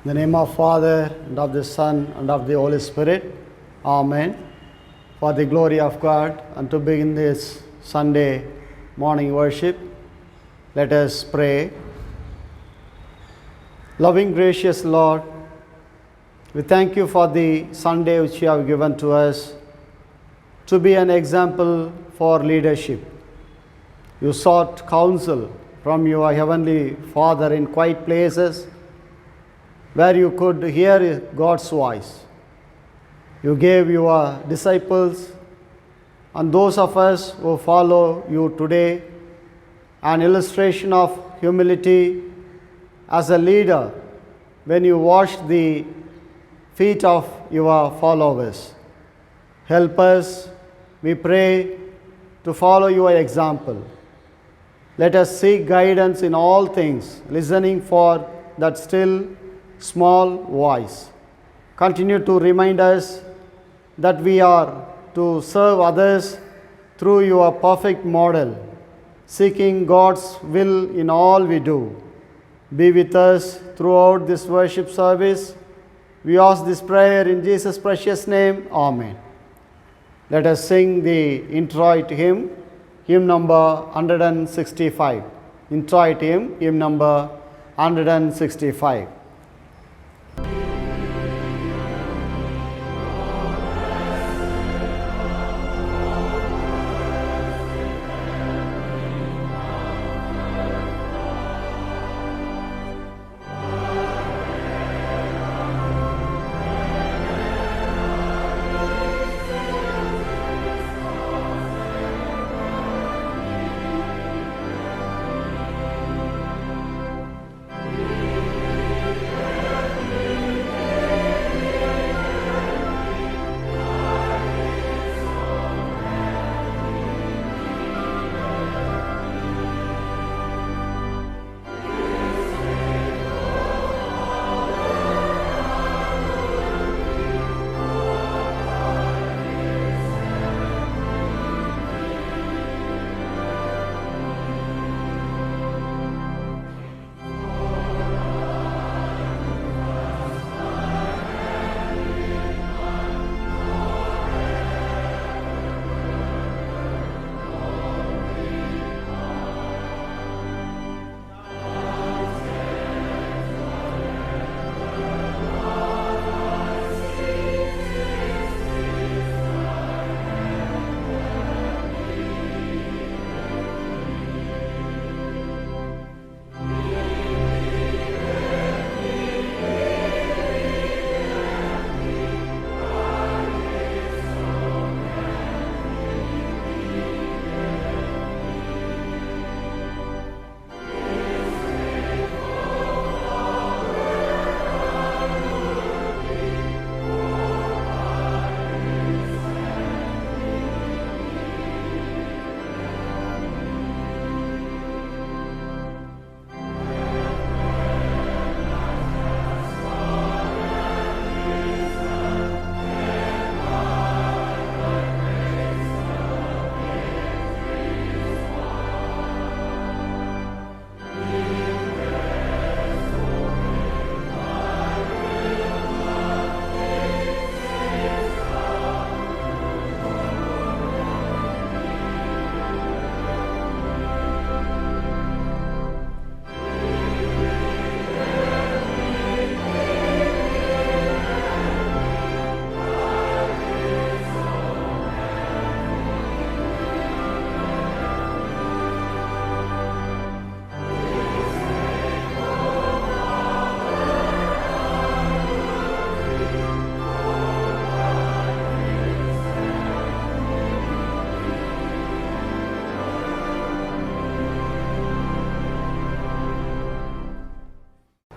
In the name of Father, and of the Son, and of the Holy Spirit. Amen. For the glory of God, and to begin this Sunday morning worship, let us pray. Loving, gracious Lord, we thank you for the Sunday which you have given to us to be an example for leadership. You sought counsel from your heavenly Father in quiet places where you could hear God's voice. You gave your disciples and those of us who follow you today an illustration of humility as a leader when you washed the feet of your followers. Help us, we pray, to follow your example. Let us seek guidance in all things, listening for that still small voice. Continue to remind us that we are to serve others through your perfect model, seeking God's will in all we do. Be with us throughout this worship service. We ask this prayer in Jesus' precious name. Amen. Let us sing the introit hymn, hymn number 165. Introit hymn number 165.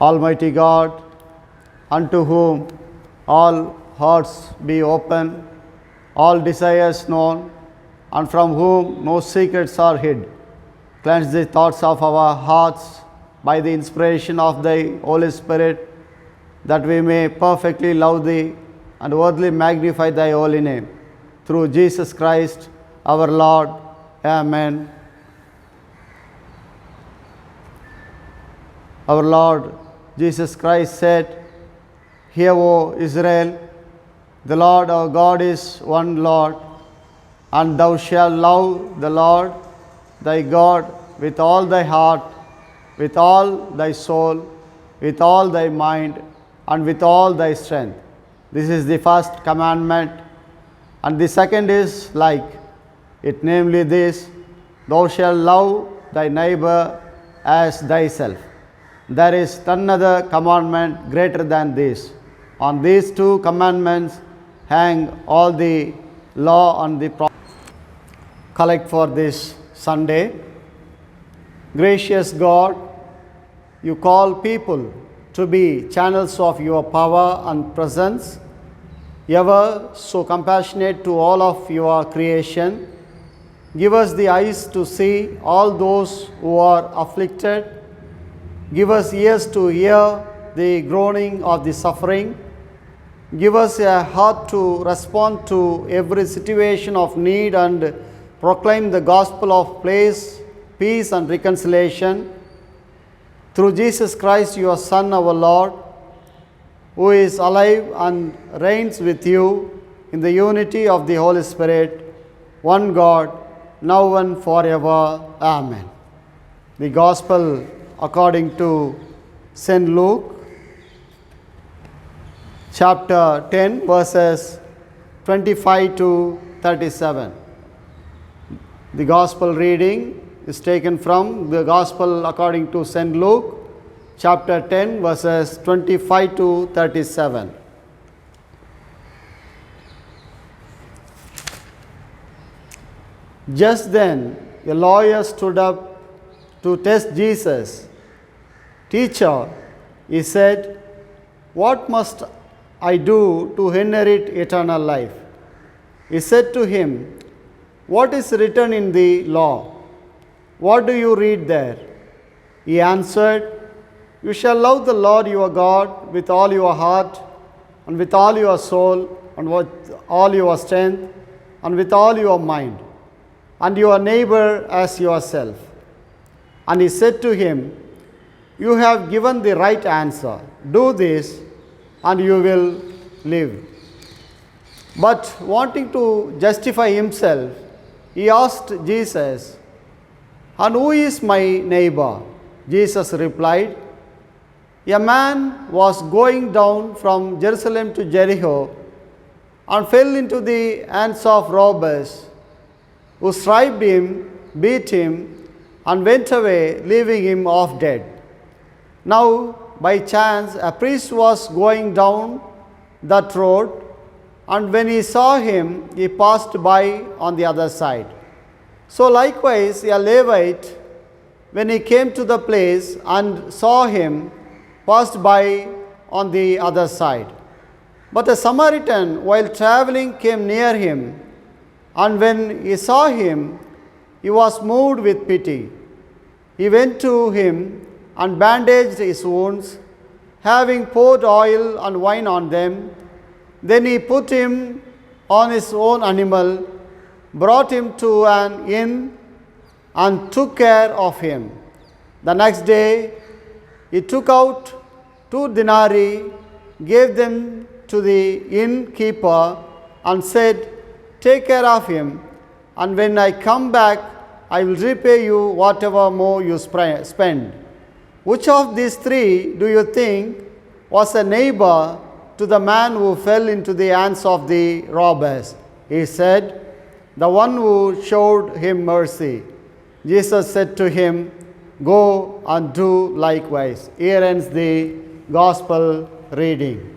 Almighty God, unto whom all hearts be open, all desires known, and from whom no secrets are hid, cleanse the thoughts of our hearts by the inspiration of thy Holy Spirit, that we may perfectly love thee and worthily magnify thy holy name. Through Jesus Christ our Lord. Amen. Our Lord Jesus Christ said, Hear, O Israel, the Lord our God is one Lord, and thou shalt love the Lord thy God with all thy heart, with all thy soul, with all thy mind, and with all thy strength. This is the first commandment. And the second is like it, namely this: thou shalt love thy neighbor as thyself. There is none other commandment greater than this. On these two commandments hang all the law and the prophets. Collect for this Sunday. Gracious God, you call people to be channels of your power and presence, ever so compassionate to all of your creation. Give us the eyes to see all those who are afflicted. Give us ears to hear the groaning of the suffering. Give us a heart to respond to every situation of need and proclaim the gospel of peace and reconciliation. Through Jesus Christ, your Son, our Lord, who is alive and reigns with you in the unity of the Holy Spirit, one God, now and forever. Amen. The Gospel according to St. Luke, chapter 10, verses 25 to 37. The Gospel reading is taken from the Gospel according to St. Luke, chapter 10, verses 25 to 37. Just then, a lawyer stood up to test Jesus. Teacher, he said, what must I do to inherit eternal life? He said to him, what is written in the law? What do you read there? He answered, you shall love the Lord your God with all your heart, and with all your soul, and with all your strength, and with all your mind, and your neighbor as yourself. And he said to him, you have given the right answer. Do this, and you will live. But wanting to justify himself, he asked Jesus, and who is my neighbor? Jesus replied, a man was going down from Jerusalem to Jericho and fell into the hands of robbers, who stripped him, beat him, and went away, leaving him half dead. Now, by chance, a priest was going down that road, and when he saw him, he passed by on the other side. So likewise, a Levite, when he came to the place and saw him, passed by on the other side. But a Samaritan, while traveling, came near him, and when he saw him, he was moved with pity. He went to him and bandaged his wounds, having poured oil and wine on them. Then he put him on his own animal, brought him to an inn, and took care of him. The next day he took out 2 denarii, gave them to the innkeeper, and said, take care of him, and when I come back, I will repay you whatever more you spend. Which of these 3 do you think was a neighbor to the man who fell into the hands of the robbers? He said, the one who showed him mercy. Jesus said to him, go and do likewise. Here ends the Gospel reading.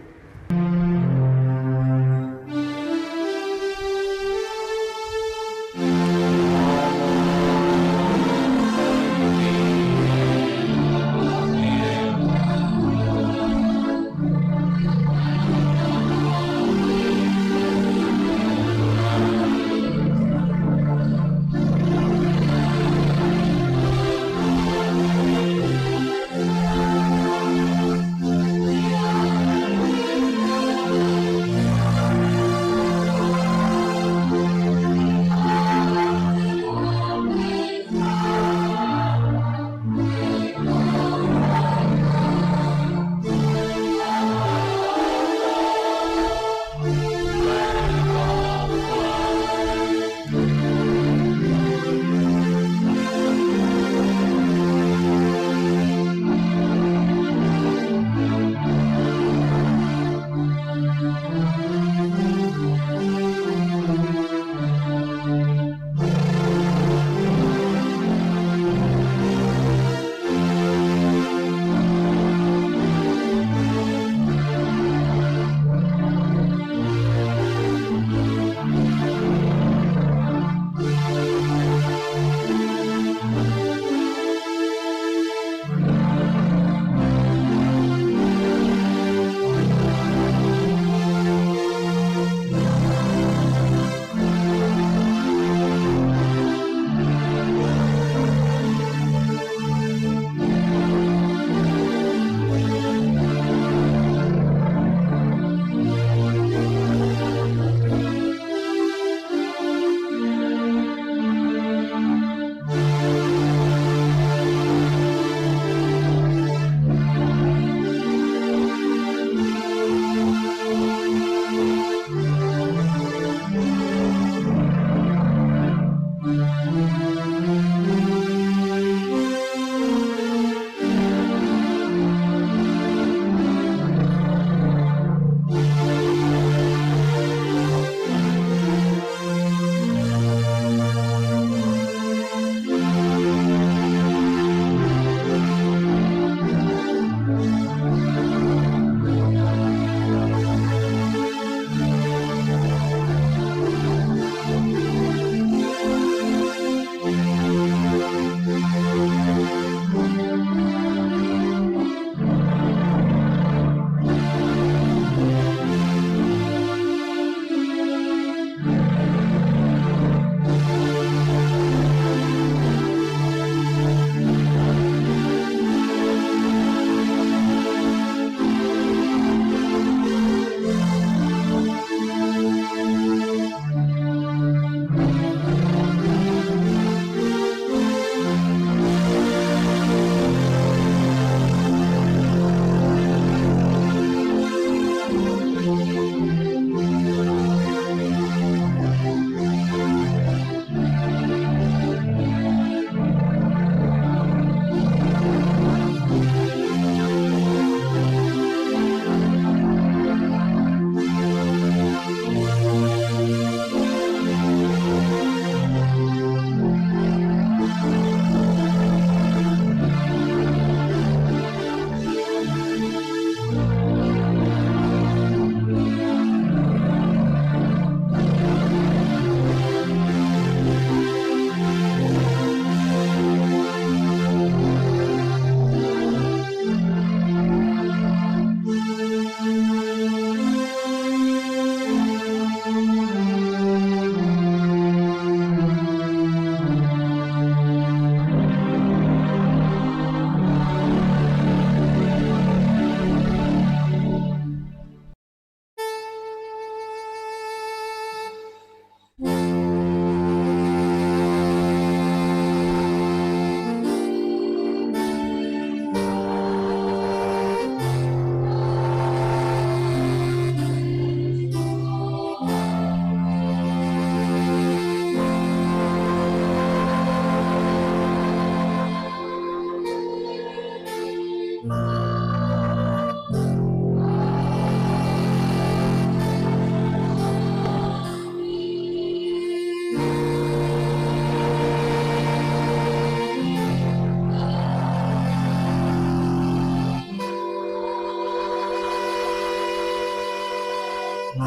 Let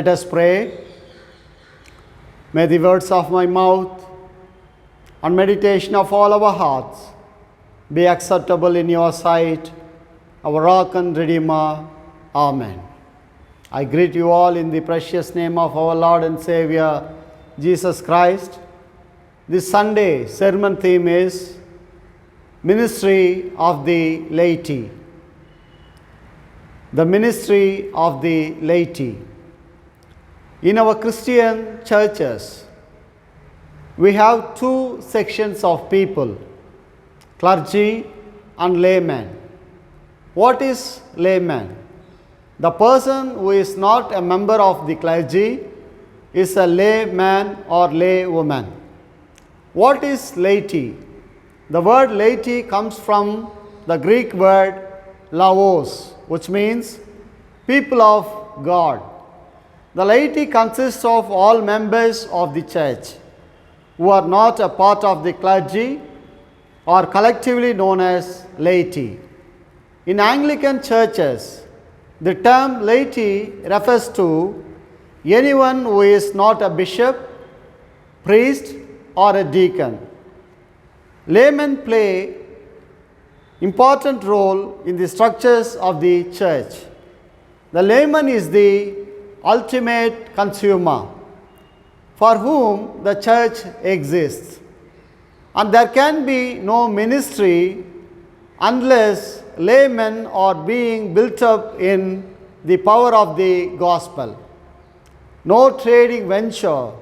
us pray. May the words of my mouth and meditation of all our hearts be acceptable in your sight, our rock and redeemer. Amen. I greet you all in the precious name of our Lord and Savior, Jesus Christ. This Sunday sermon theme is Ministry of the Laity. The ministry of the laity. In our Christian churches, we have two sections of people, clergy and laymen. What is layman? The person who is not a member of the clergy is a layman or laywoman. What is laity? The word laity comes from the Greek word laos, which means people of God. The laity consists of all members of the church who are not a part of the clergy or collectively known as laity. In Anglican churches, the term laity refers to anyone who is not a bishop, priest, or a deacon. Laymen play important role in the structures of the church. The layman is the ultimate consumer for whom the church exists, and there can be no ministry unless laymen are being built up in the power of the gospel. No trading venture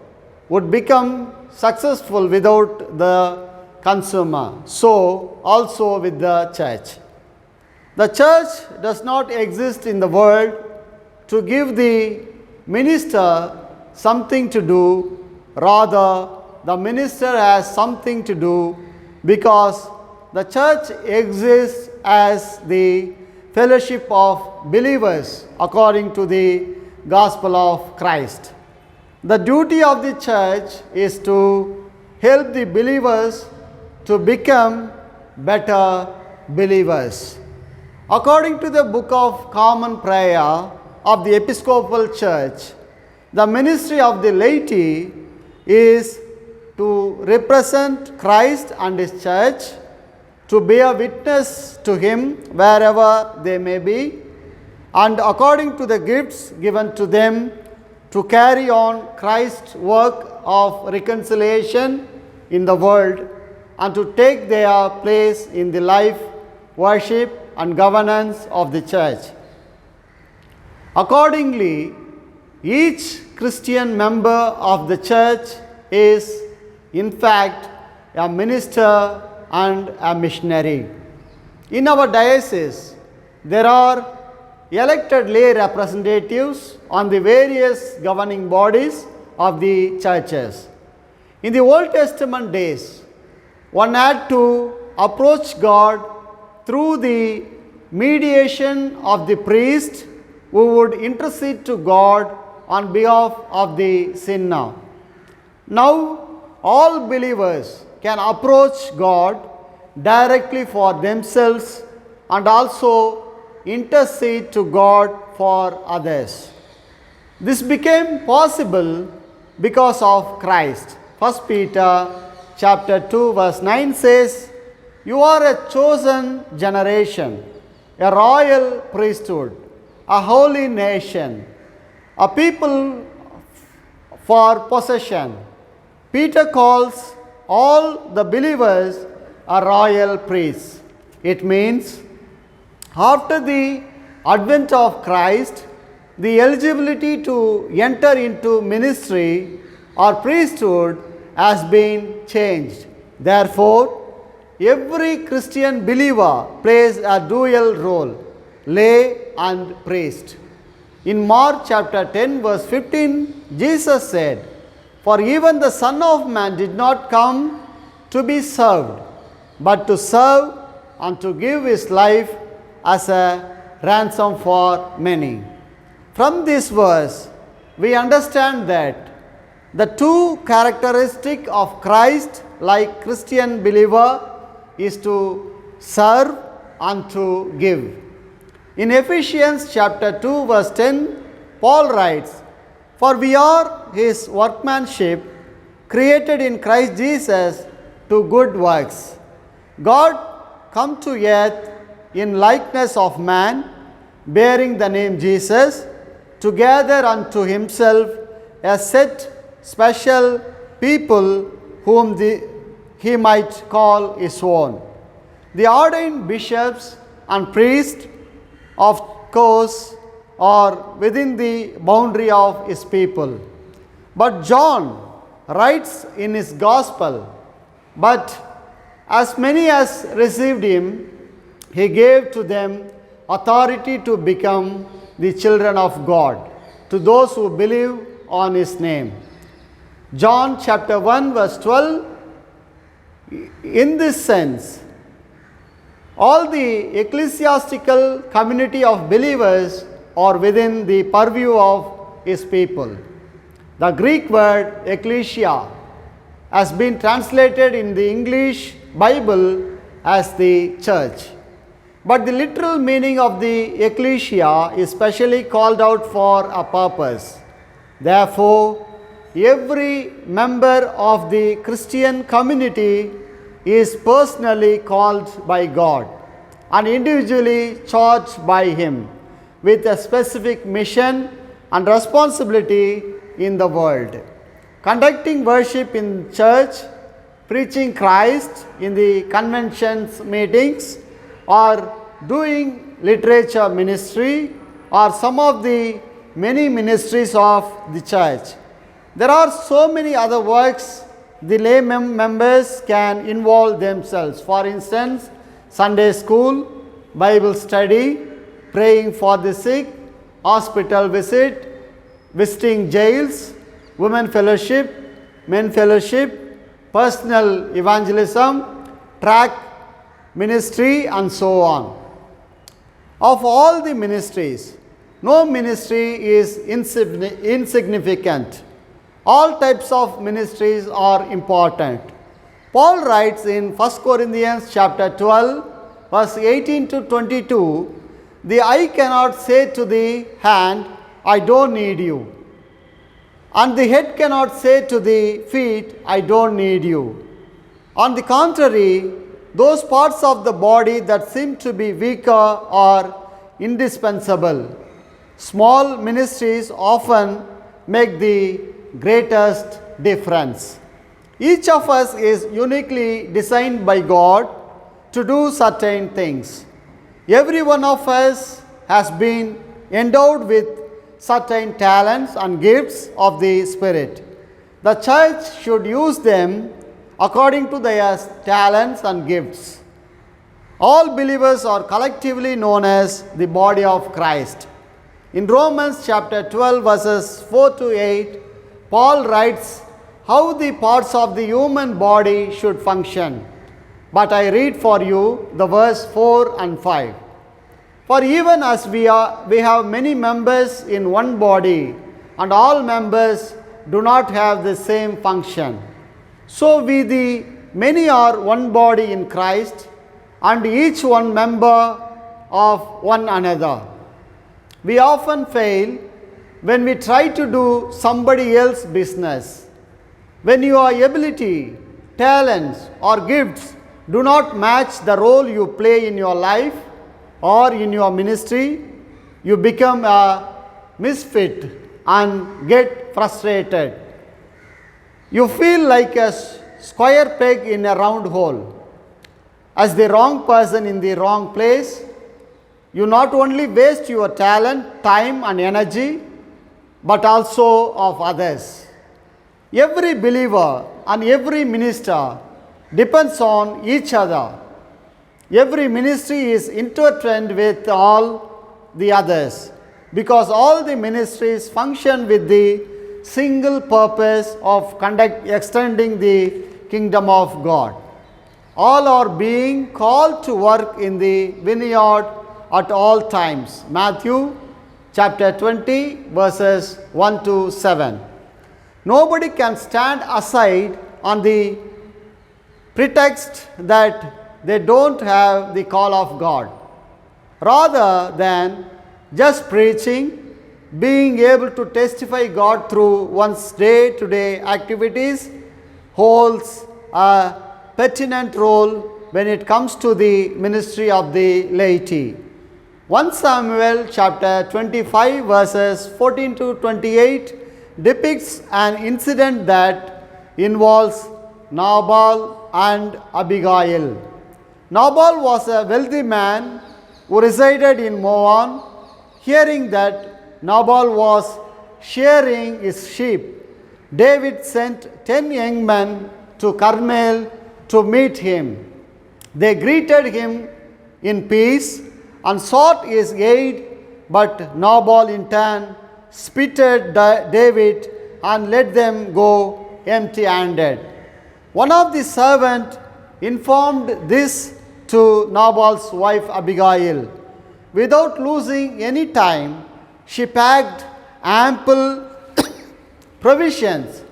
would become successful without the consumer. So also with the church. The church does not exist in the world to give the minister something to do. Rather, the minister has something to do because the church exists as the fellowship of believers according to the gospel of Christ. The duty of the church is to help the believers to become better believers. According to the Book of Common Prayer of the Episcopal Church, the ministry of the laity is to represent Christ and His church, to bear witness to Him wherever they may be, and according to the gifts given to them, to carry on Christ's work of reconciliation in the world and to take their place in the life, worship, and governance of the church. Accordingly, each Christian member of the church is, in fact, a minister and a missionary. In our diocese, there are elected lay representatives on the various governing bodies of the churches. In the Old Testament days, one had to approach God through the mediation of the priest who would intercede to God on behalf of the sinner. Now, all believers can approach God directly for themselves and also intercede to God for others. This became possible because of Christ. 1 Peter chapter 2 verse 9 says, "You are a chosen generation, a royal priesthood, a holy nation, a people for possession." Peter calls all the believers a royal priests. It means after the advent of Christ, the eligibility to enter into ministry or priesthood has been changed. Therefore, every Christian believer plays a dual role, lay and priest. In Mark chapter 10 verse 15, Jesus said, For even the Son of Man did not come to be served, but to serve and to give his life as a ransom for many. From this verse, we understand that the two characteristics of Christ like Christian believer is to serve and to give. In Ephesians chapter 2 verse 10, Paul writes, "For we are his workmanship, created in Christ Jesus to good works. God come to earth in likeness of man, bearing the name Jesus, to gather unto himself a set special people whom he might call his own." The ordained bishops and priests, of course, are within the boundary of his people. But John writes in his gospel, "But as many as received him, he gave to them authority to become the children of God, to those who believe on his name." John chapter 1 verse 12, in this sense, all the ecclesiastical community of believers are within the purview of his people. The Greek word ecclesia has been translated in the English Bible as the church. But the literal meaning of the ecclesia is specially called out for a purpose. Therefore, every member of the Christian community is personally called by God and individually charged by him with a specific mission and responsibility in the world. Conducting worship in church, preaching Christ in the conventions meetings, or doing literature ministry are some of the many ministries of the church. There are so many other works the lay members can involve themselves. For instance, Sunday school, Bible study, praying for the sick, hospital visit, visiting jails, women fellowship, men fellowship, personal evangelism, tract ministry, and so on. Of all the ministries, no ministry is insignificant. All types of ministries are important. Paul writes in 1 Corinthians chapter 12, verse 18 to 22, "The eye cannot say to the hand, I don't need you. And the head cannot say to the feet, I don't need you. On the contrary, those parts of the body that seem to be weaker are indispensable. Small ministries often make the greatest difference." Each of us is uniquely designed by God to do certain things. Every one of us has been endowed with certain talents and gifts of the Spirit. The church should use them according to their talents and gifts. All believers are collectively known as the body of Christ. In Romans chapter 12 verses 4 to 8, Paul writes how the parts of the human body should function. But I read for you the verse 4 and 5. "For even as we have many members in one body, and all members do not have the same function, so we the many are one body in Christ, and each one member of one another." We often fail when we try to do somebody else's business. When your ability, talents, or gifts do not match the role you play in your life or in your ministry, you become a misfit and get frustrated. You feel like a square peg in a round hole. As the wrong person in the wrong place, you not only waste your talent, time, and energy, but also of others. Every believer and every minister depends on each other. Every ministry is intertwined with all the others, because all the ministries function with the single purpose of extending the kingdom of God. All are being called to work in the vineyard at all times. Matthew chapter 20 verses 1 to 7. Nobody can stand aside on the pretext that they don't have the call of God. Rather than just preaching, being able to testify God through one's day-to-day activities holds a pertinent role when it comes to the ministry of the laity. 1 Samuel chapter 25 verses 14 to 28 depicts an incident that involves Nabal and Abigail. Nabal was a wealthy man who resided in Moab. Hearing that Nabal was shearing his sheep, David sent 10 young men to Carmel to meet him. They greeted him in peace and sought his aid, but Nabal in turn spitted David and let them go empty-handed. One of the servants informed this to Nabal's wife Abigail. Without losing any time, she packed ample provisions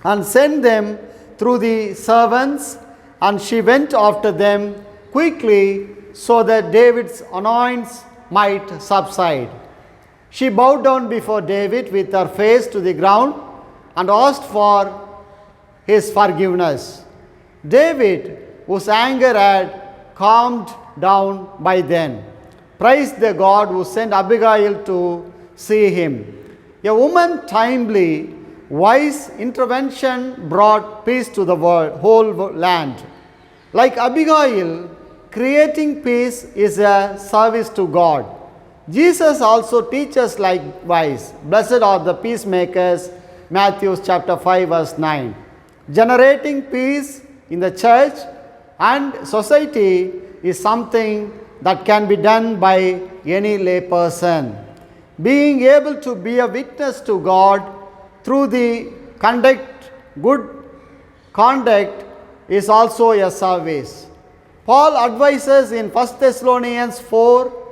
and sent them through the servants, and she went after them quickly so that David's annoyance might subside. She bowed down before David with her face to the ground and asked for his forgiveness. David, whose anger had calmed down by then, praised the God who sent Abigail to see him. A woman's timely, wise intervention brought peace to the whole land. Like Abigail, creating peace is a service to God. Jesus also teaches likewise. Blessed are the peacemakers, Matthew chapter 5 verse 9. Generating peace in the church and society is something that can be done by any lay person. Being able to be a witness to God through the good conduct is also a service. Paul advises in 1 Thessalonians 4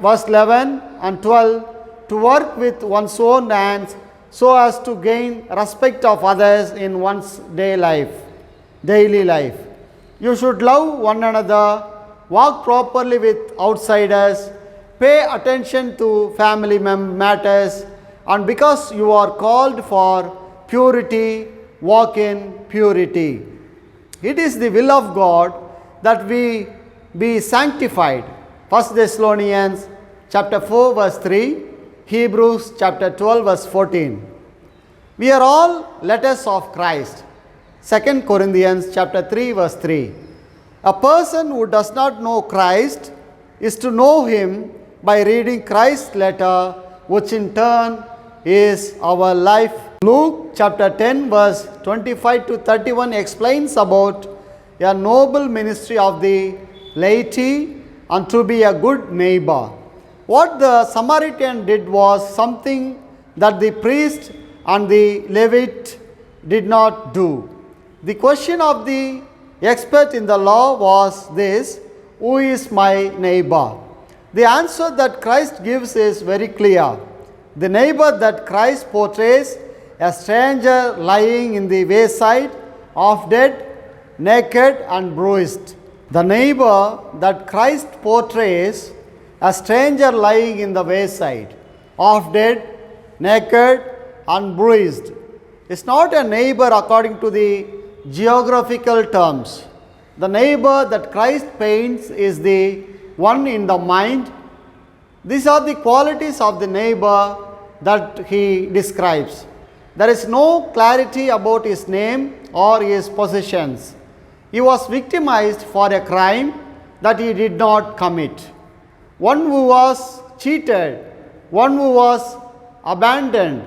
verse 11 and 12 to work with one's own hands so as to gain respect of others in one's daily life. You should love one another, walk properly with outsiders, pay attention to family matters, and because you are called for purity, walk in purity. It is the will of God that we be sanctified. 1 Thessalonians chapter 4 verse 3, Hebrews chapter 12 verse 14. We are all letters of Christ. 2 Corinthians chapter 3 verse 3. A person who does not know Christ is to know him by reading Christ's letter, which in turn is our life. Luke chapter 10 verse 25 to 31 explains about a noble ministry of the laity and to be a good neighbor. What the Samaritan did was something that the priest and the Levite did not do. The question of the expert in the law was this: who is my neighbor? The answer that Christ gives is very clear. The neighbor that Christ portrays, a stranger lying in the wayside, half dead, naked and bruised. The neighbor that Christ portrays, a stranger lying in the wayside, half dead, naked and bruised, is not a neighbor according to the geographical terms. The neighbor that Christ paints is the one in the mind. These are the qualities of the neighbor that he describes. There is no clarity about his name or his possessions. He was victimized for a crime that he did not commit. One who was cheated, one who was abandoned.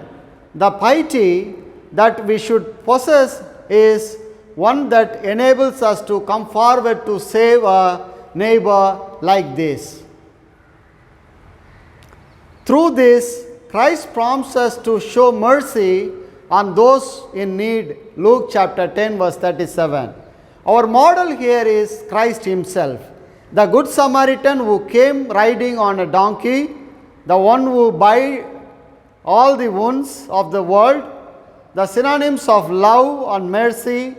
The piety that we should possess is one that enables us to come forward to save a neighbor like this. Through this, Christ prompts us to show mercy on those in need. Luke chapter 10, verse 37. Our model here is Christ Himself, the Good Samaritan who came riding on a donkey, the one who bore all the wounds of the world, the synonyms of love and mercy,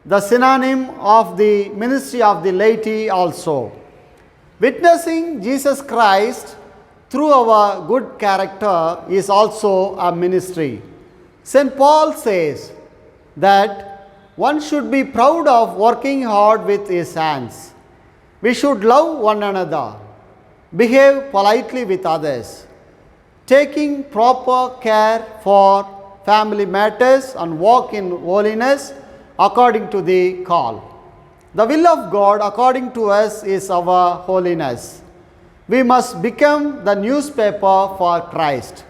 the synonym of the ministry of the laity also. Witnessing Jesus Christ through our good character is also a ministry. St. Paul says that one should be proud of working hard with his hands. We should love one another, behave politely with others, taking proper care for family matters and walk in holiness according to the call. The will of God according to us is our holiness. We must become the newspaper for Christ.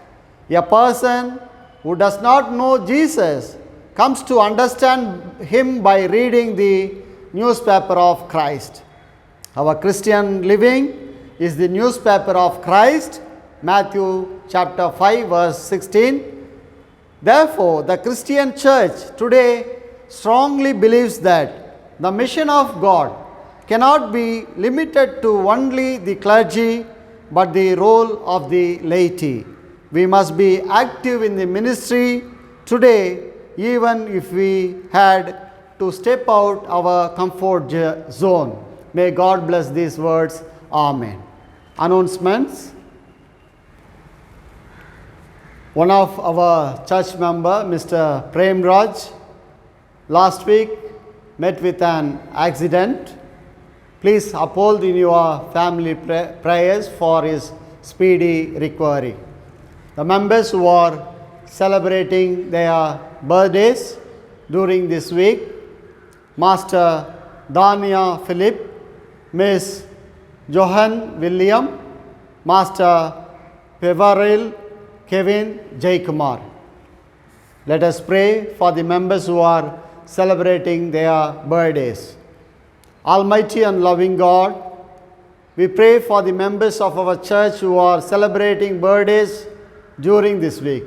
A person who does not know Jesus comes to understand Him by reading the newspaper of Christ. Our Christian living is the newspaper of Christ. Matthew chapter 5, verse 16. Therefore, the Christian church today strongly believes that the mission of God cannot be limited to only the clergy, but the role of the laity. We must be active in the ministry today, even if we had to step out our comfort zone. May God bless these words. Amen. Announcements. One of our church member, Mr. Prem Raj, last week met with an accident. Please uphold in your family prayers for his speedy recovery. The members who are celebrating their birthdays during this week, Master Dania Philip, Miss Johan William, Master Pevaril Kevin Jaikumar. Let us pray for the members who are celebrating their birthdays. Almighty and loving God, we pray for the members of our church who are celebrating birthdays during this week.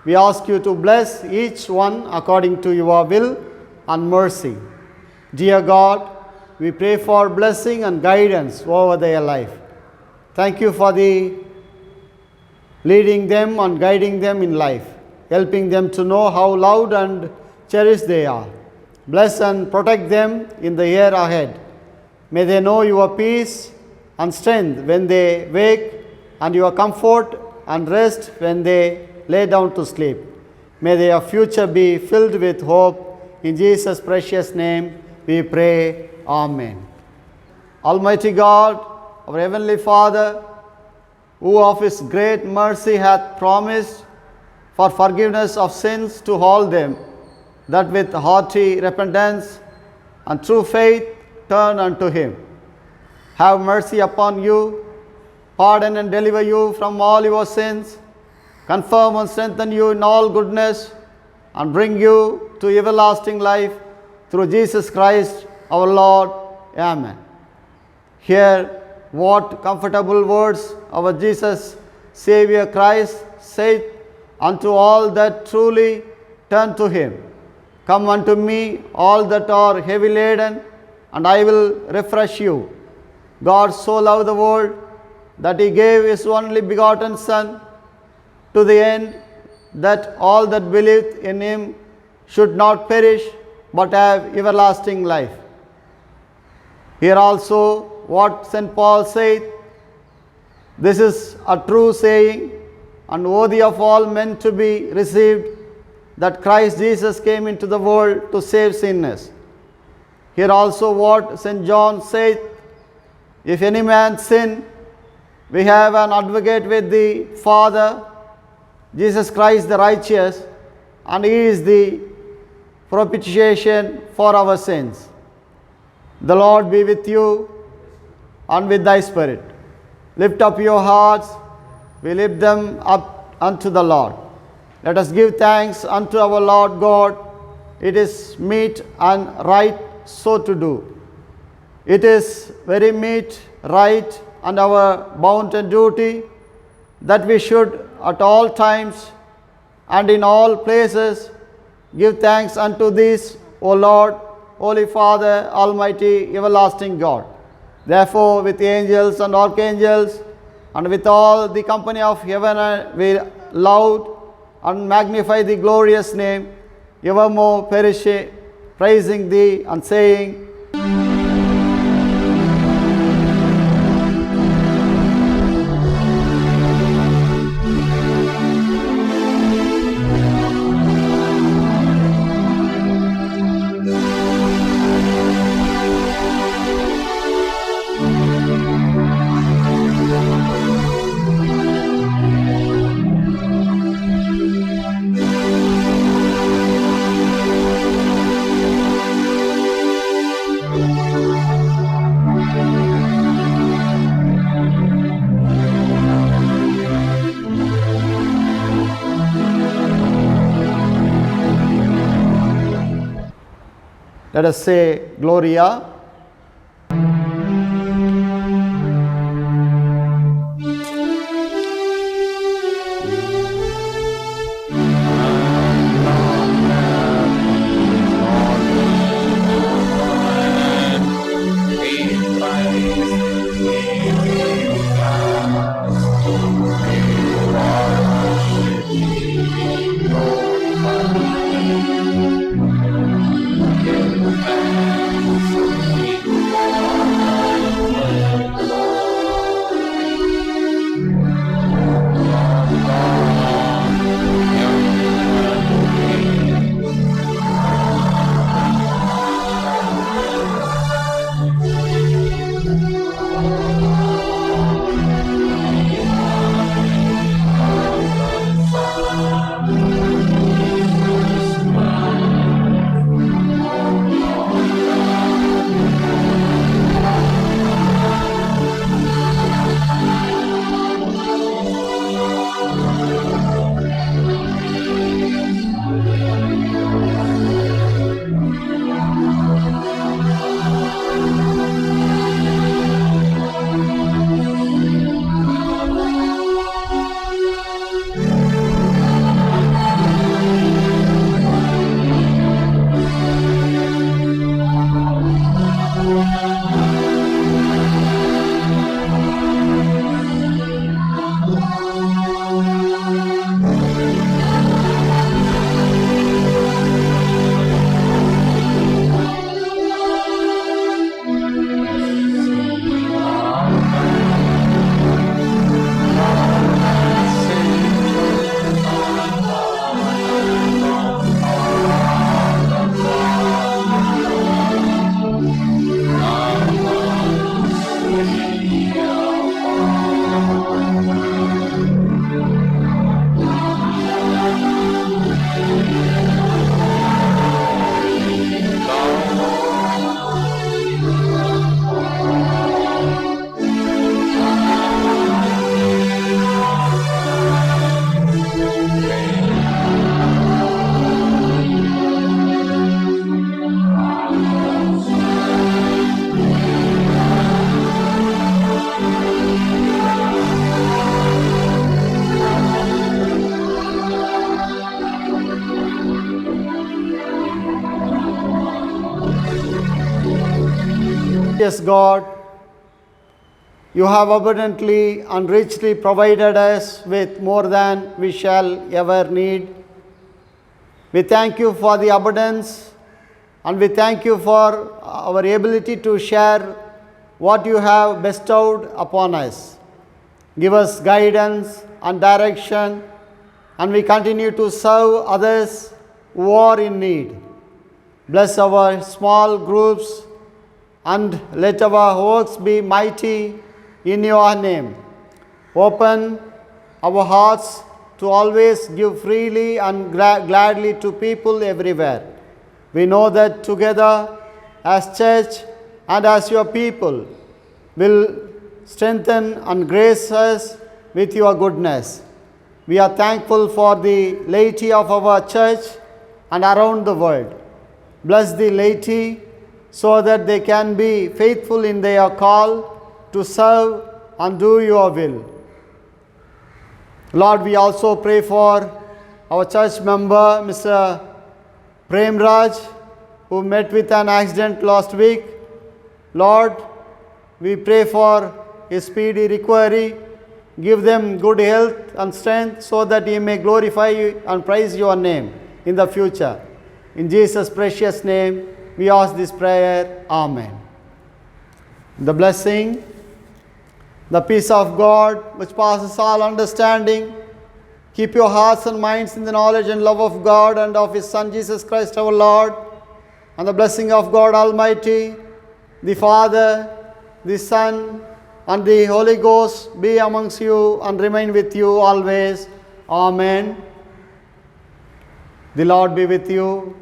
We ask you to bless each one according to your will and mercy. Dear God, we pray for blessing and guidance over their life. Thank you for the leading them and guiding them in life, helping them to know how loved and cherished they are. Bless and protect them in the year ahead. May they know your peace and strength when they wake, and your comfort and rest when they lay down to sleep. May their future be filled with hope. In Jesus' precious name we pray. Amen. Almighty God, our Heavenly Father, who of His great mercy hath promised for forgiveness of sins to all them that with hearty repentance and true faith turn unto Him, have mercy upon you, pardon and deliver you from all your sins, confirm and strengthen you in all goodness, and bring you to everlasting life through Jesus Christ our Lord. Amen. Hear what comfortable words our Jesus Savior Christ saith unto all that truly turn to Him. Come unto me, all that are heavy laden, and I will refresh you. God so loved the world that He gave His only begotten Son, to the end that all that believe in Him should not perish, but have everlasting life. Here also what St. Paul saith, this is a true saying, and worthy of all men to be received, that Christ Jesus came into the world to save sinners. Here also what St. John saith, if any man sin, we have an advocate with the Father, Jesus Christ the righteous, and He is the propitiation for our sins. The Lord be with you and with thy spirit. Lift up your hearts, we lift them up unto the Lord. Let us give thanks unto our Lord God. It is meet and right so to do. It is very meet, right, and our bounden duty that we should at all times and in all places give thanks unto this, O Lord, Holy Father, Almighty, everlasting God. Therefore, with the angels and archangels, and with all the company of heaven, we loud and magnify the glorious name, evermore praising thee and saying, let us say Gloria. Yes, God, you have abundantly and richly provided us with more than we shall ever need. We thank you for the abundance, and we thank you for our ability to share what you have bestowed upon us. Give us guidance and direction, and we continue to serve others who are in need. Bless our small groups, and let our works be mighty in your name. Open our hearts to always give freely and gladly to people everywhere. We know that together as church and as your people will strengthen and grace us with your goodness. We are thankful for the laity of our church and around the world. Bless the laity so that they can be faithful in their call to serve and do your will. Lord, we also pray for our church member, Mr. Prem Raj, who met with an accident last week. Lord, we pray for his speedy recovery. Give them good health and strength so that he may glorify you and praise your name in the future. In Jesus' precious name, we ask this prayer. Amen. The blessing, the peace of God, which passes all understanding, keep your hearts and minds in the knowledge and love of God and of His Son Jesus Christ our Lord, and the blessing of God Almighty, the Father, the Son, and the Holy Ghost be amongst you and remain with you always. Amen. The Lord be with you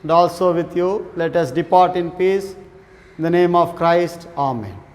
and also with you. Let us depart in peace. In the name of Christ. Amen.